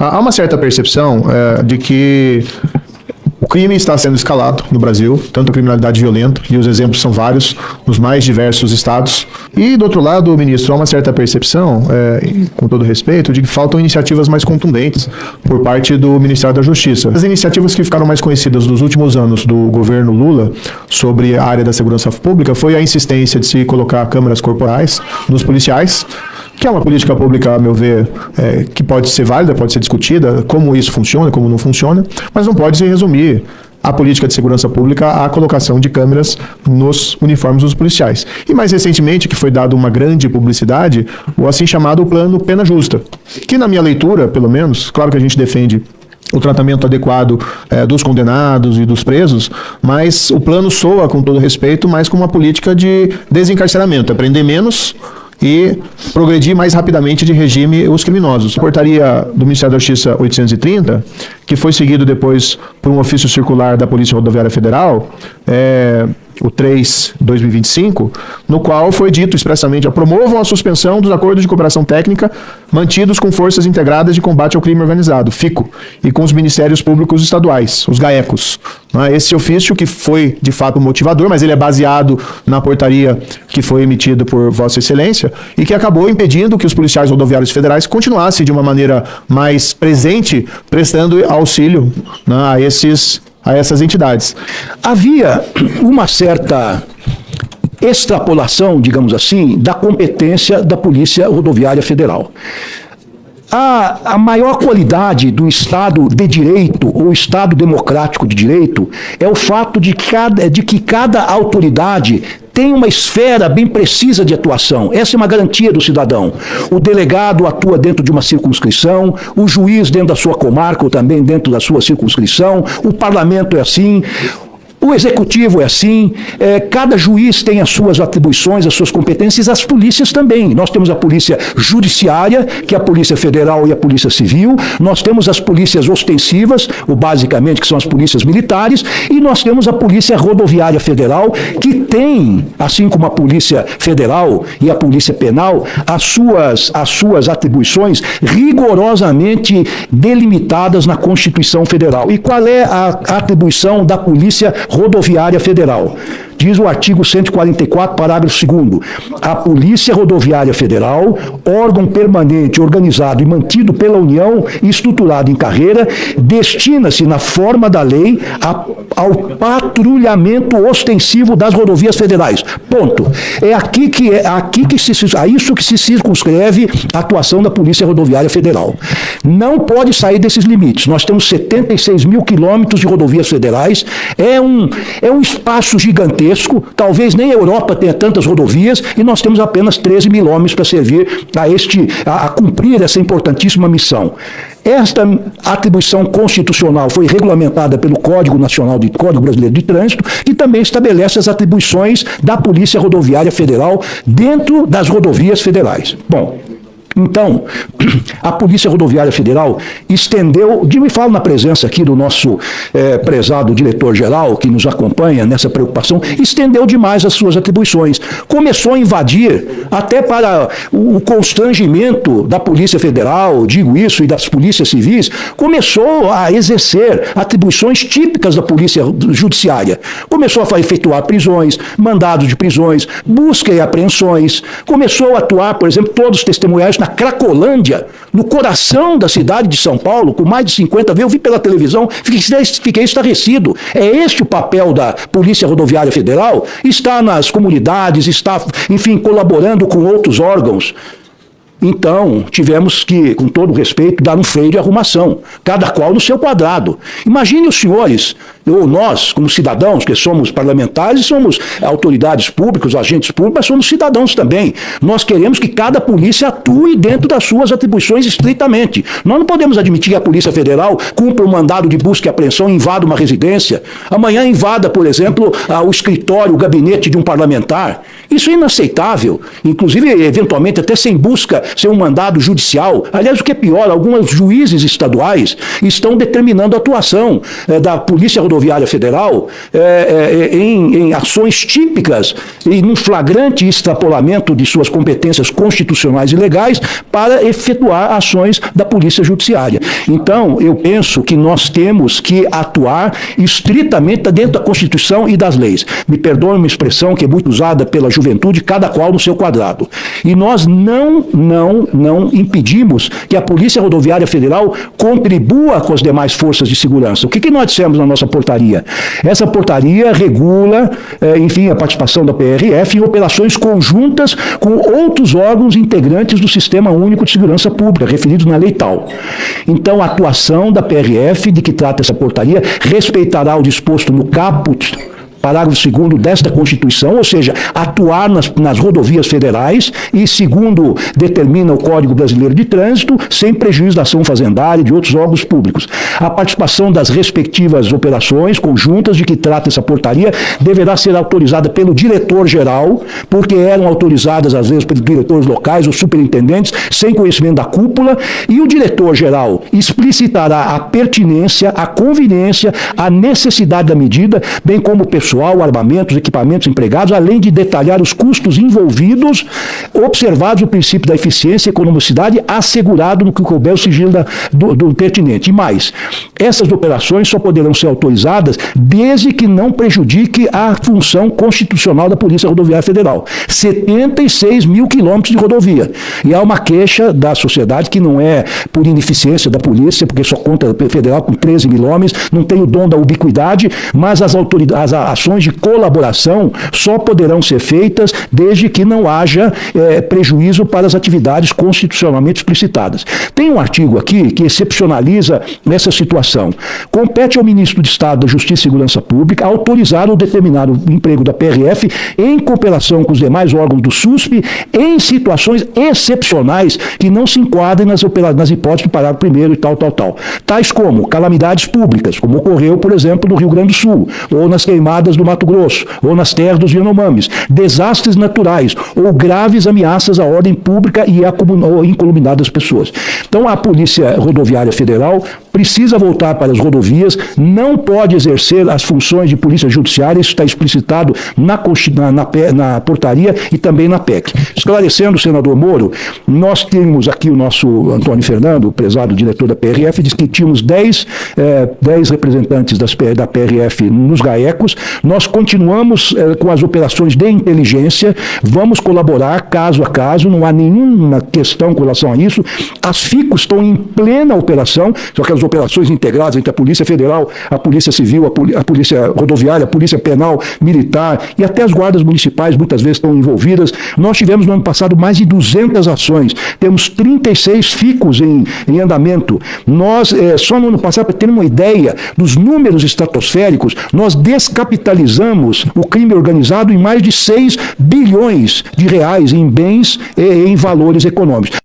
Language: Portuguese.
Há uma certa percepção de que o crime está sendo escalado no Brasil, tanto a criminalidade violenta, e os exemplos são vários, nos mais diversos estados. E, do outro lado, ministro, há uma certa percepção, com todo respeito, de que faltam iniciativas mais contundentes por parte do Ministério da Justiça. As iniciativas que ficaram mais conhecidas nos últimos anos do governo Lula sobre a área da segurança pública foi a insistência de se colocar câmeras corporais nos policiais, que é uma política pública, a meu ver, que pode ser válida, pode ser discutida, como isso funciona, como não funciona, mas não pode se resumir a política de segurança pública à colocação de câmeras nos uniformes dos policiais. E mais recentemente, que foi dado uma grande publicidade, o assim chamado Plano Pena Justa, que na minha leitura, pelo menos, claro que a gente defende o tratamento adequado dos condenados e dos presos, mas o plano soa, com todo respeito, mais como uma política de desencarceramento, é prender menos e progredir mais rapidamente de regime os criminosos. A portaria do Ministério da Justiça 830, que foi seguido depois por um ofício circular da Polícia Rodoviária Federal, o 3/2025, no qual foi dito expressamente: promovam a suspensão dos acordos de cooperação técnica mantidos com Forças Integradas de Combate ao Crime Organizado, FICO, e com os Ministérios Públicos Estaduais, os GAECOS. Esse ofício que foi, de fato, motivador, mas ele é baseado na portaria que foi emitida por Vossa Excelência e que acabou impedindo que os policiais rodoviários federais continuassem de uma maneira mais presente, prestando auxílio a essas entidades. Havia uma certa extrapolação, digamos assim, da competência da Polícia Rodoviária Federal. A maior qualidade do Estado de Direito, ou Estado democrático de direito, é o fato de que cada autoridade tem uma esfera bem precisa de atuação. Essa é uma garantia do cidadão. O delegado atua dentro de uma circunscrição, o juiz dentro da sua comarca ou também dentro da sua circunscrição, o parlamento é assim. O executivo é assim, cada juiz tem as suas atribuições, as suas competências, as polícias também. Nós temos a polícia judiciária, que é a polícia federal e a polícia civil, nós temos as polícias ostensivas, ou basicamente que são as polícias militares, e nós temos a polícia rodoviária federal, que tem, assim como a polícia federal e a polícia penal, as suas atribuições rigorosamente delimitadas na Constituição Federal. E qual é a atribuição da polícia rodoviária federal? Diz o artigo 144, parágrafo 2º, a Polícia Rodoviária Federal, órgão permanente, organizado e mantido pela União e estruturado em carreira, destina-se, na forma da lei, ao patrulhamento ostensivo das rodovias federais. Ponto. A isso que se circunscreve a atuação da Polícia Rodoviária Federal. Não pode sair desses limites. Nós temos 76 mil quilômetros de rodovias federais, é um espaço gigantesco. Talvez nem a Europa tenha tantas rodovias, e nós temos apenas 13 mil homens para servir a cumprir essa importantíssima missão. Esta atribuição constitucional foi regulamentada pelo Código Brasileiro de Trânsito, que também estabelece as atribuições da Polícia Rodoviária Federal dentro das rodovias federais. Bom, então, a Polícia Rodoviária Federal estendeu, me falo na presença aqui do nosso prezado diretor-geral, que nos acompanha nessa preocupação, estendeu demais as suas atribuições. Começou a invadir, até para o constrangimento da Polícia Federal, digo isso, e das polícias civis, começou a exercer atribuições típicas da Polícia Judiciária. Começou a efetuar prisões, mandados de prisões, busca e apreensões, começou a atuar, por exemplo, todos os testemunhais na Cracolândia, no coração da cidade de São Paulo, com mais de 50 vezes, eu vi pela televisão, fiquei estarrecido. É este o papel da Polícia Rodoviária Federal? Está nas comunidades, está, enfim, colaborando com outros órgãos. Então, tivemos que, com todo respeito, dar um freio de arrumação, cada qual no seu quadrado. Imagine os senhores, ou nós, como cidadãos, que somos parlamentares, somos autoridades públicas, agentes públicos, mas somos cidadãos também. Nós queremos que cada polícia atue dentro das suas atribuições estritamente. Nós não podemos admitir que a Polícia Federal cumpra um mandado de busca e apreensão e invada uma residência. Amanhã invada, por exemplo, o escritório, o gabinete de um parlamentar. Isso é inaceitável. Inclusive, eventualmente, até sem busca, sem um mandado judicial. Aliás, o que é pior, alguns juízes estaduais estão determinando a atuação da Polícia Rodoviária Federal, em ações típicas e num flagrante extrapolamento de suas competências constitucionais e legais para efetuar ações da Polícia Judiciária. Então, eu penso que nós temos que atuar estritamente dentro da Constituição e das leis. Me perdoe uma expressão que é muito usada pela juventude, cada qual no seu quadrado. E nós não impedimos que a Polícia Rodoviária Federal contribua com as demais forças de segurança. O que nós dissemos na nossa portaria? Essa portaria regula, enfim, a participação da PRF em operações conjuntas com outros órgãos integrantes do Sistema Único de Segurança Pública, referidos na lei tal. Então, a atuação da PRF, de que trata essa portaria, respeitará o disposto no caput, parágrafo 2º desta Constituição, ou seja, atuar nas rodovias federais e, segundo determina o Código Brasileiro de Trânsito, sem prejuízo da ação fazendária e de outros órgãos públicos. A participação das respectivas operações conjuntas de que trata essa portaria deverá ser autorizada pelo diretor-geral, porque eram autorizadas, às vezes, pelos diretores locais ou superintendentes, sem conhecimento da cúpula, e o diretor-geral explicitará a pertinência, a conveniência, a necessidade da medida, bem como pessoal, armamentos, equipamentos empregados, além de detalhar os custos envolvidos, observados o princípio da eficiência e economicidade, assegurado no que couber o sigilo do pertinente. E mais, essas operações só poderão ser autorizadas desde que não prejudique a função constitucional da Polícia Rodoviária Federal. 76 mil quilômetros de rodovia. E há uma queixa da sociedade que não é por ineficiência da polícia, porque só conta a federal com 13 mil homens, não tem o dom da ubiquidade, mas as ações de colaboração só poderão ser feitas desde que não haja prejuízo para as atividades constitucionalmente explicitadas. Tem um artigo aqui que excepcionaliza essa situação. Compete ao Ministro de Estado da Justiça e Segurança Pública autorizar ou determinar o emprego da PRF em cooperação com os demais órgãos do SUSP em situações excepcionais que não se enquadrem nas hipóteses do parágrafo 1º e tal. Tais como calamidades públicas, como ocorreu, por exemplo, no Rio Grande do Sul, ou nas queimadas do Mato Grosso, ou nas terras dos Yanomamis, desastres naturais, ou graves ameaças à ordem pública e à incolumidade das pessoas. Então, a Polícia Rodoviária Federal precisa voltar para as rodovias, não pode exercer as funções de polícia judiciária, isso está explicitado na portaria e também na PEC. Esclarecendo, senador Moro, nós temos aqui o nosso Antônio Fernando, o prezado diretor da PRF, diz que tínhamos 10 representantes da PRF nos GAECos, nós continuamos com as operações de inteligência, vamos colaborar caso a caso, não há nenhuma questão com relação a isso, as FICOS estão em plena operação, são aquelas operações integradas entre a Polícia Federal, a Polícia Civil, a Polícia Rodoviária, a Polícia Penal, Militar e até as guardas municipais muitas vezes estão envolvidas. Nós tivemos no ano passado mais de 200 ações, temos 36 FICOS em andamento. Nós, só no ano passado, para ter uma ideia dos números estratosféricos, nós descapitalizamos o crime organizado em mais de 6 bilhões de reais em bens e em valores econômicos.